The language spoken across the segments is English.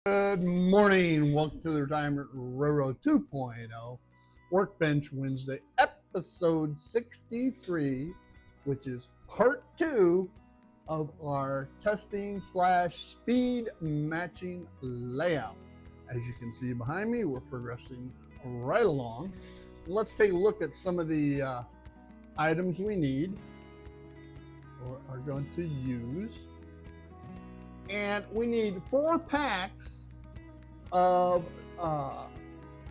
Good morning. Welcome to the Retirement Railroad 2.0 Workbench Wednesday, episode 63, which is part 2 of our testing / speed matching layout. As you can see behind me, we're progressing right along. Let's take a look at some of the items we need or are going to use. And we need 4 packs of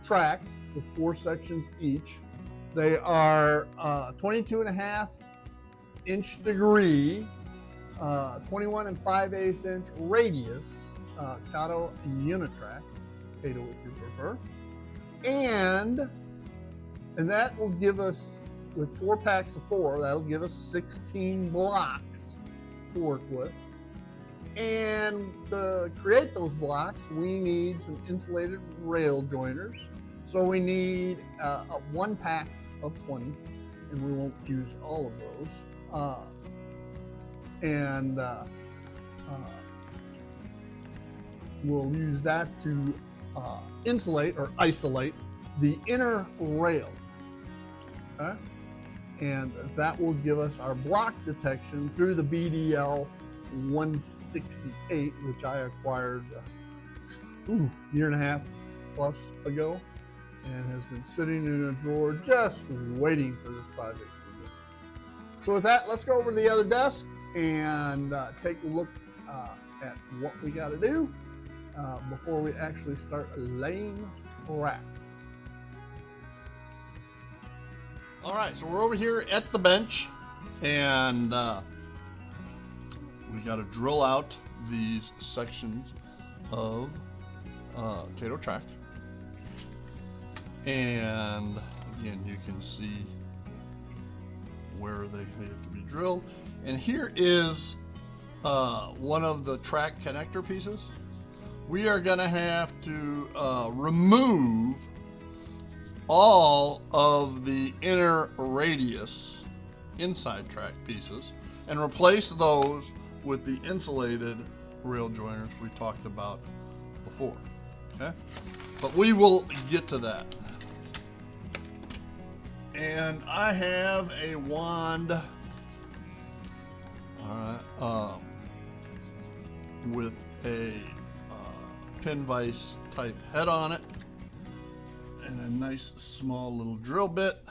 track with 4 sections each. They are 22.5 inch degree, 21 5/8 inch radius, Kato Unitrack, Kato if you prefer, and that will give us, with 4 packs of 4, that'll give us 16 blocks to work with. And to create those blocks, we need some insulated rail joiners. So we need a 1 pack of 20, and we won't use all of those. We'll use that to insulate or isolate the inner rail. Okay? And that will give us our block detection through the BDL 168, which I acquired a year and a half plus ago, and has been sitting in a drawer just waiting for this project to begin. So with that, let's go over to the other desk and take a look at what we got to do before we actually start laying track. All right, so we're over here at the bench, and we got to drill out these sections of Kato track. And again, you can see where they have to be drilled. And here is one of the track connector pieces. We are going to have to remove all of the inner radius inside track pieces and replace those with the insulated rail joiners we talked about before. Okay, but we will get to that. And I have a wand, all right, with a pin vise type head on it, and a nice small little drill bit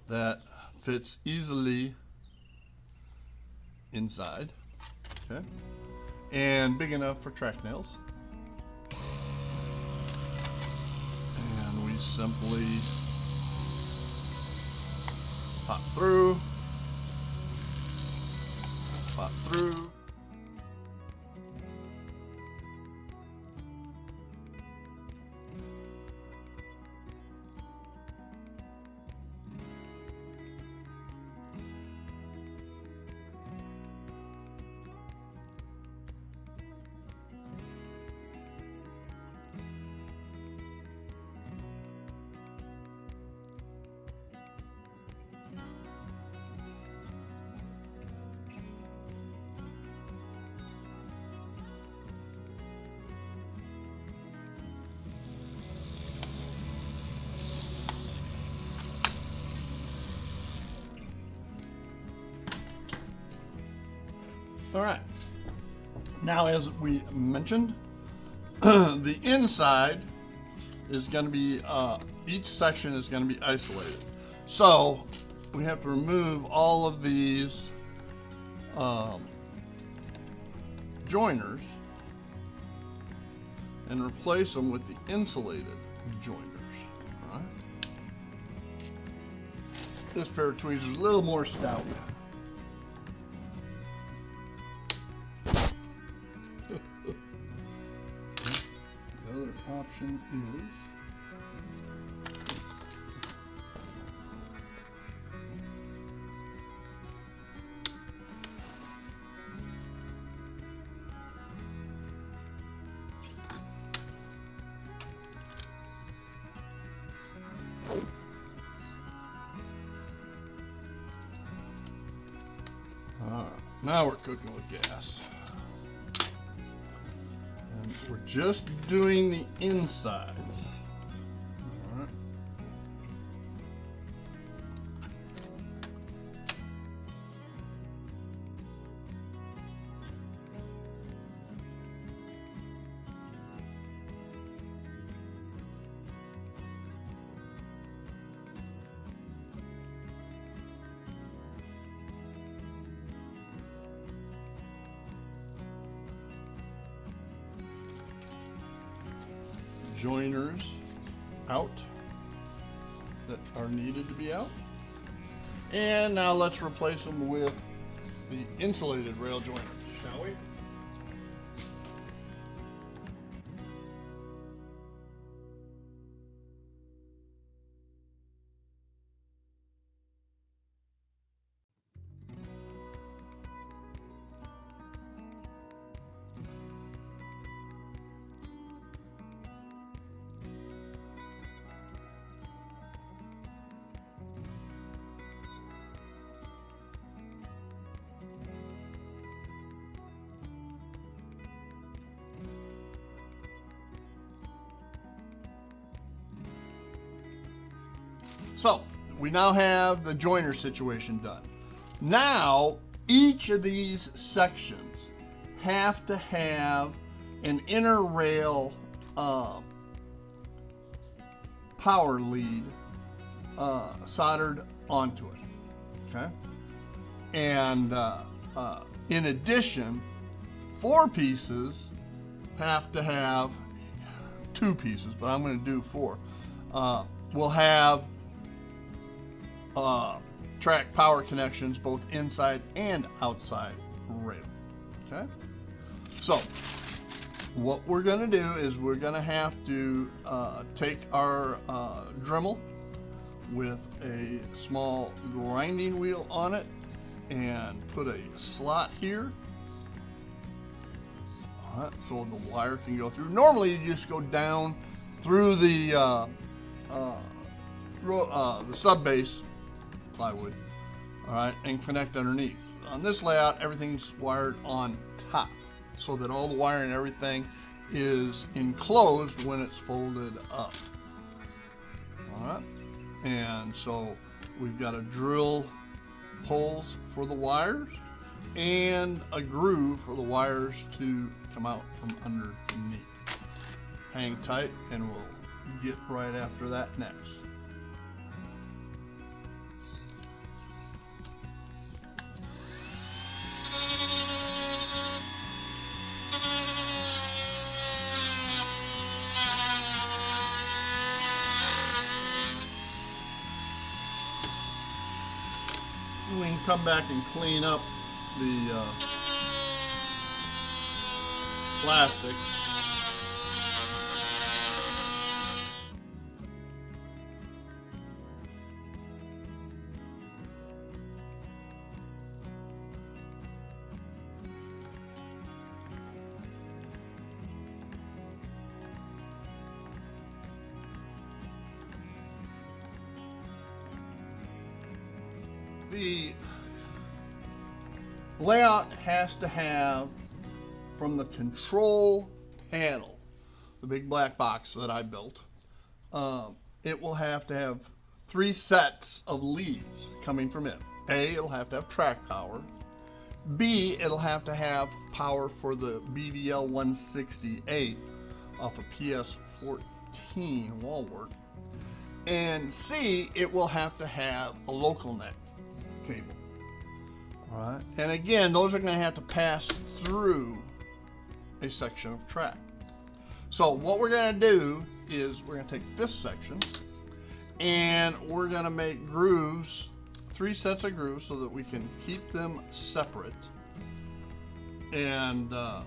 that fits easily inside, okay, and big enough for track nails. And we simply pop through, pop through. All right, now as we mentioned, the inside is going to be, each section is going to be isolated. So we have to remove all of these joiners and replace them with the insulated joiners. All right. This pair of tweezers is a little more stout. The other option is now we're cooking with gas. And We're just doing the insides. All right. Joiners out that are needed to be out. And now let's replace them with the insulated rail joiners, shall we? So we now have the joiner situation done. Now each of these sections have to have an inner rail power lead soldered onto it. Okay, and in addition, 4 pieces have to have 2 pieces, but I'm going to do 4. We'll have track power connections both inside and outside rail. Okay, so what we're going to do is we're going to have to take our Dremel with a small grinding wheel on it and put a slot here. All right, so the wire can go through. Normally you just go down through the sub base plywood, all right, and connect underneath. On this layout, everything's wired on top so that all the wire and everything is enclosed when it's folded up. All right, and so we've got to drill holes for the wires and a groove for the wires to come out from underneath. Hang tight and we'll get right after that next. We can come back and clean up the plastic. The layout has to have, from the control panel, the big black box that I built, it will have to have 3 sets of leads coming from it. A, it'll have to have track power. B, it'll have to have power for the BDL 168 off of PS14 wall work. And C, it will have to have a local net cable. All right, and again, those are going to have to pass through a section of track. So what we're going to do is we're going to take this section and we're going to make grooves, 3 sets of grooves, so that we can keep them separate and go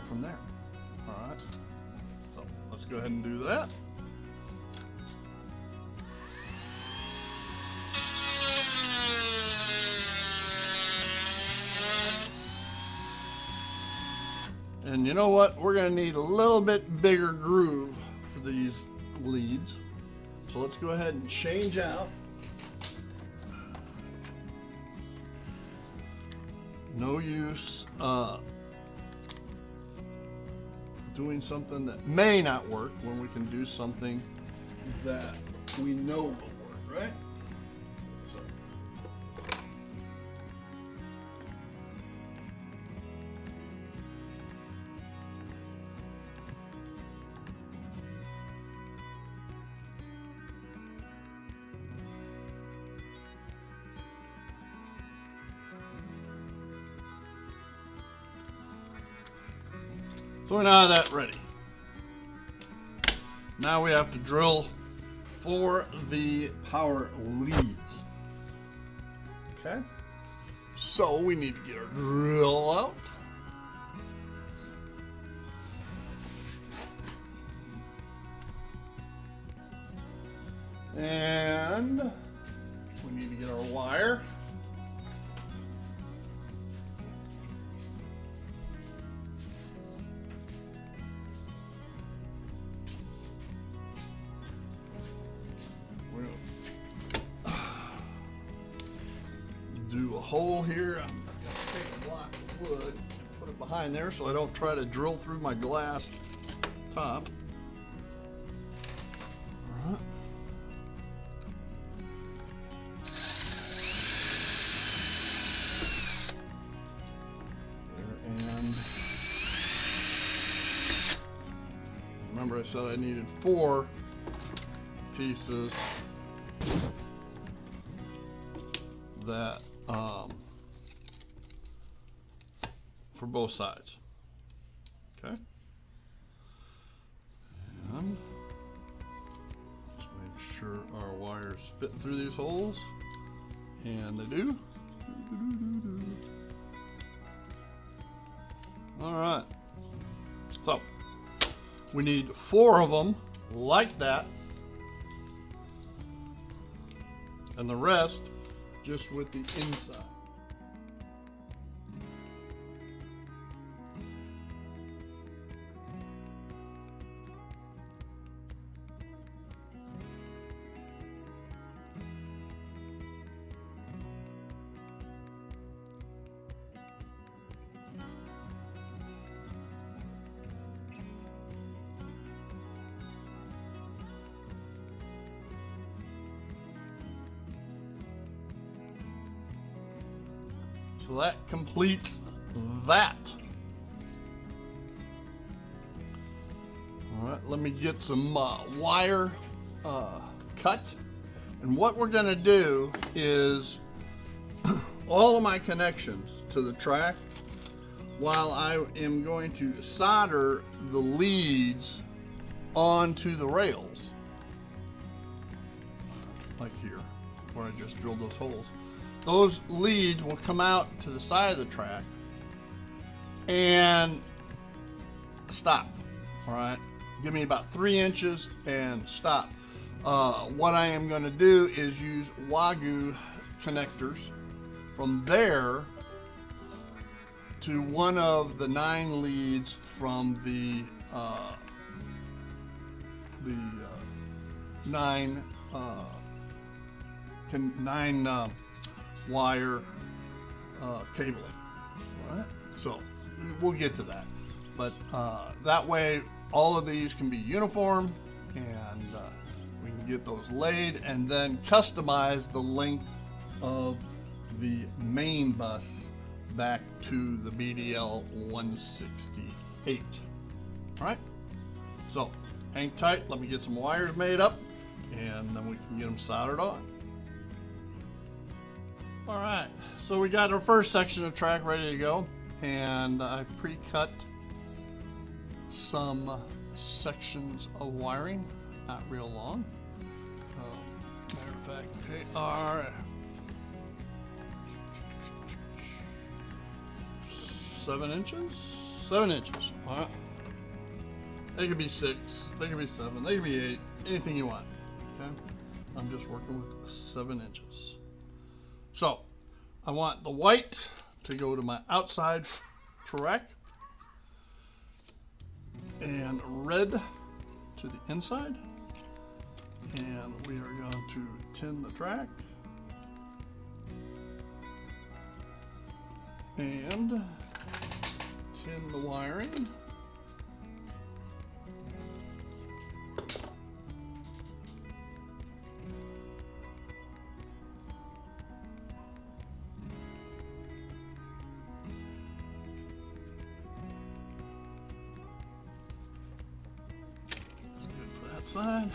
from there. All right, so let's go ahead and do that. And you know what? We're going to need a little bit bigger groove for these leads. So let's go ahead and change out No use doing something that may not work when we can do something that we know will work, right? So. So we now have that ready. Now we have to drill for the power leads. Okay. So we need to get our drill out. And we need to get our wire. Do a hole here. I'm going to take a block of wood and put it behind there so I don't try to drill through my glass top. All right. There, and remember I said I needed 4 pieces that for both sides. Okay. And just make sure our wires fit through these holes. And they do. All right. So we need 4 of them like that. And the rest just with the inside. So that completes that. All right, let me get some wire cut. And what we're gonna do is all of my connections to the track, while I am going to solder the leads onto the rails, like here, where I just drilled those holes. Those leads will come out to the side of the track and stop. All right, give me about 3 inches and stop. What I am going to do is use Wagyu connectors from there to one of the 9 leads from the 9 wire cabling. All right, so we'll get to that, but that way all of these can be uniform, and we can get those laid and then customize the length of the main bus back to the BDL 168. All right, so hang tight, let me get some wires made up, and then we can get them soldered on. All right, so we got our first section of track ready to go, and I've pre-cut some sections of wiring, not real long. Matter of fact, they are 7 inches. 7 inches. All right. They could be 6, they could be 7, they could be 8, anything you want. Okay, I'm just working with 7 inches. So I want the white to go to my outside track and red to the inside. And we are going to tin the track. And tin the wiring. That's good for that side.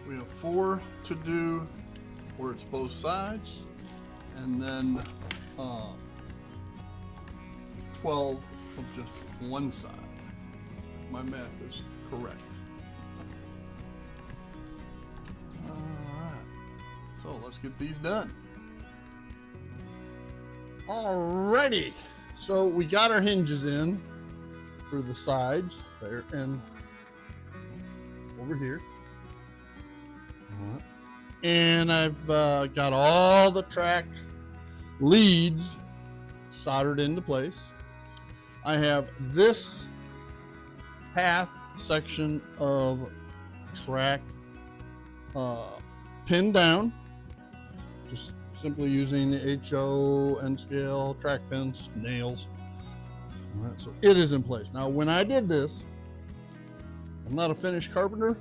We have 4 to do where it's both sides, and then 12 of just one side. My math is correct. All right, so let's get these done. Alrighty, so we got our hinges in for the sides there and over here. And I've got all the track leads soldered into place. I have this half section of track pinned down, just simply using the HO, N scale, track pins, nails. All right, so it is in place. Now, when I did this, I'm not a finished carpenter.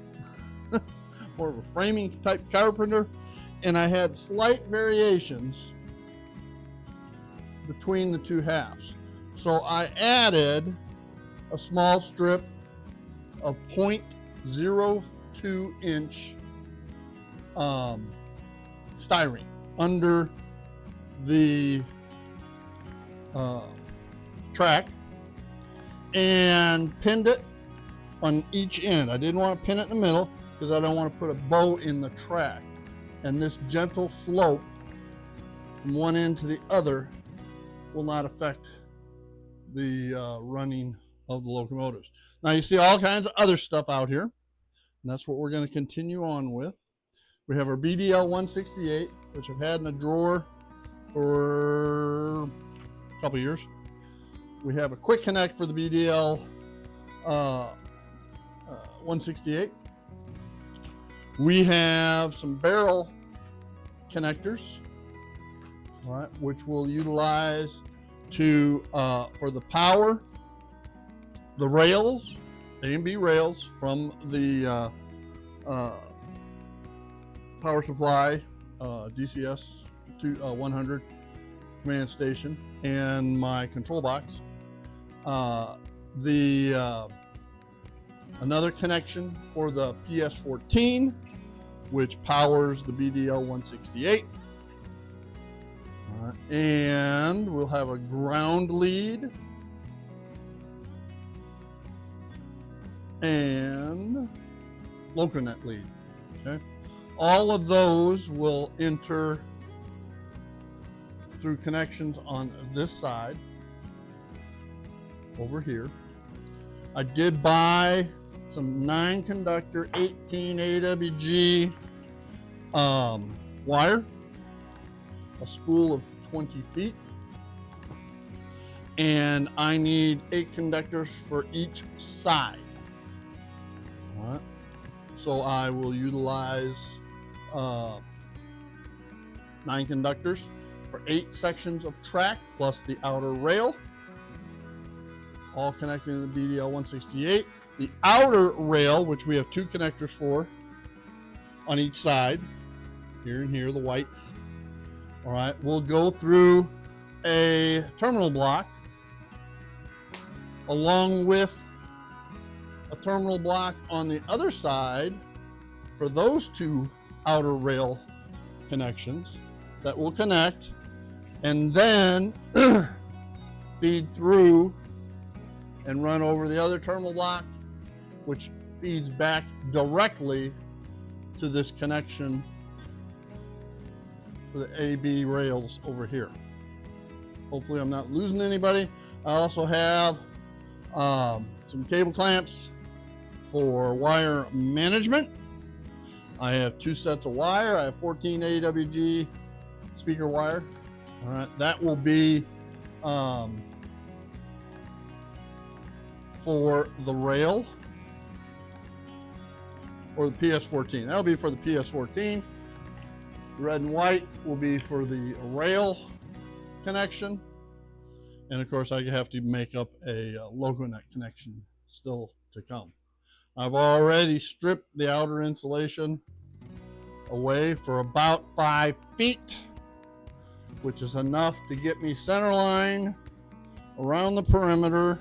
More of a framing type carpenter, and I had slight variations between the two halves. So I added a small strip of 0.02 inch styrene under the track and pinned it on each end. I didn't want to pin it in the middle because I don't want to put a bow in the track. And this gentle slope from one end to the other will not affect the running of the locomotives. Now you see all kinds of other stuff out here, and that's what we're going to continue on with. We have our BDL 168, which I've had in a drawer for a couple years. We have a quick connect for the BDL 168. We have some barrel connectors, all right, which we'll utilize to for the power, the rails, A and B rails from the power supply, DCS 100 command station, and my control box. Another connection for the PS14, which powers the BDL 168. And we'll have a ground lead and Loconet lead. Okay, all of those will enter through connections on this side over here. I did buy some 9-conductor 18 AWG wire, a spool of 20 feet, and I need 8 conductors for each side. All right. So I will utilize 9 conductors for 8 sections of track plus the outer rail, all connected to the BDL 168. The outer rail, which we have 2 connectors for on each side, here and here, the whites. All right, we'll go through a terminal block along with a terminal block on the other side for those 2 outer rail connections that will connect and then feed through and run over the other terminal block, which feeds back directly to this connection for the AB rails over here. Hopefully I'm not losing anybody. I also have some cable clamps for wire management. I have 2 sets of wire. I have 14 AWG speaker wire. All right, that will be for the rail or the PS14. That'll be for the PS14. Red and white will be for the rail connection. And of course, I have to make up a LocoNet connection still to come. I've already stripped the outer insulation away for about 5 feet, which is enough to get me center line around the perimeter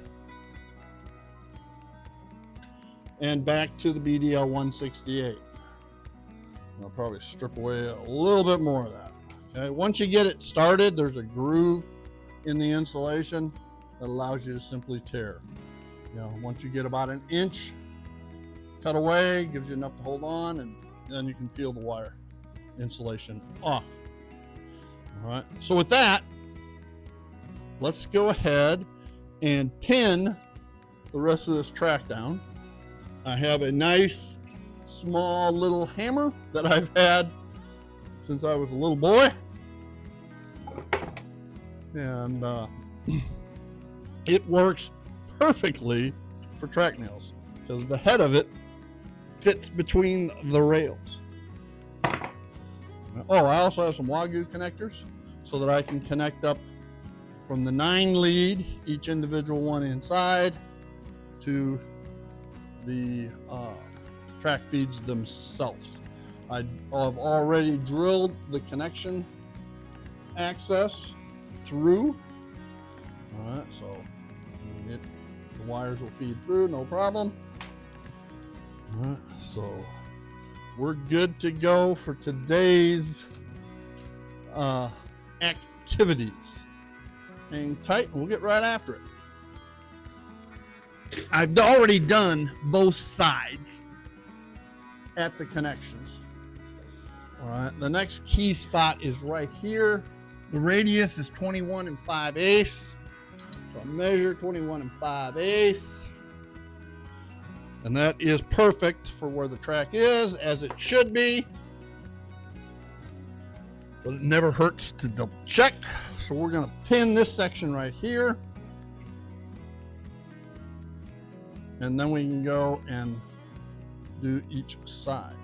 and back to the BDL 168. I'll probably strip away a little bit more of that. Okay, once you get it started, there's a groove in the insulation that allows you to simply tear. You know, once you get about 1 inch cut away, gives you enough to hold on, and then you can peel the wire insulation off. All right, so with that, let's go ahead and pin the rest of this track down. I have a nice small little hammer that I've had since I was a little boy, and it works perfectly for track nails because the head of it fits between the rails. Oh, I also have some Wagyu connectors so that I can connect up from the 9 lead, each individual one inside, to the track feeds themselves. I've already drilled the connection access through. All right, so the wires will feed through, no problem. All right, so we're good to go for today's activities. Hang tight, and we'll get right after it. I've already done both sides at the connections. All right, the next key spot is right here. The radius is 21 5/8. So I measure 21 5/8. And that is perfect for where the track is, as it should be. But it never hurts to double check. So we're gonna pin this section right here. And then we can go and do each side.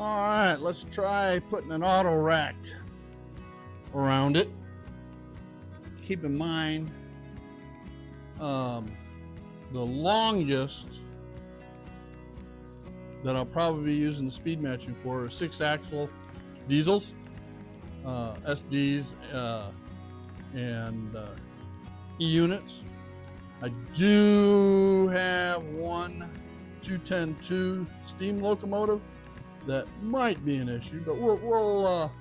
All right, let's try putting an auto rack around it. Keep in mind, the longest that I'll probably be using the speed matching for are 6-axle diesels. SDs and E-units. I do have one 210-2 steam locomotive that might be an issue, but we'll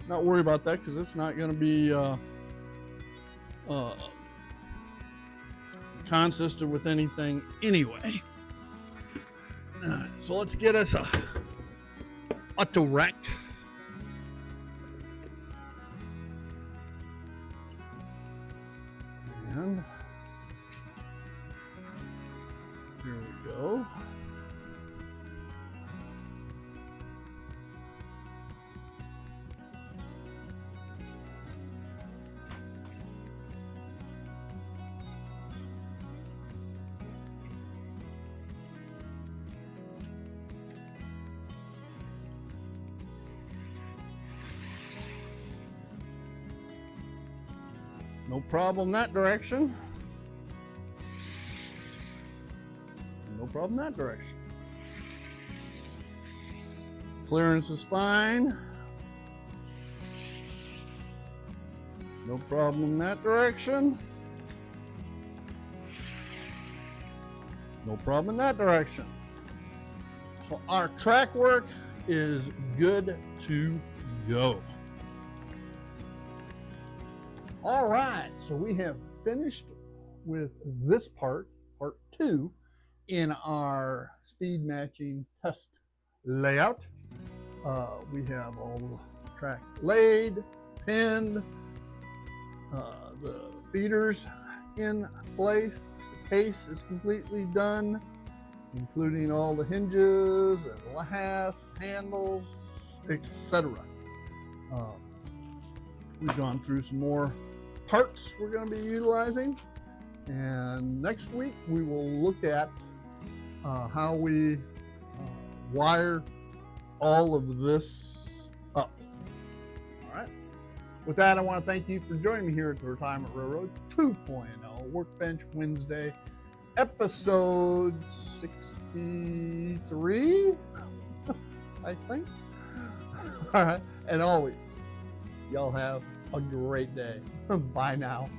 not worry about that because it's not going to be consistent with anything anyway. So let's get us a auto rack. And here we go. No problem that direction. No problem that direction. Clearance is fine. No problem in that direction. No problem in that direction. So our track work is good to go. All right, so we have finished with this part 2, in our speed matching test layout. We have all the track laid, pinned, the feeders in place, the case is completely done, including all the hinges and lasts, handles, etc. We've gone through some more parts we're going to be utilizing, and next week we will look at how we wire all of this up. All right. With that, I want to thank you for joining me here at the Retirement Railroad 2.0 Workbench Wednesday, episode 63, I think. All right, and always, y'all have a great day. Bye now.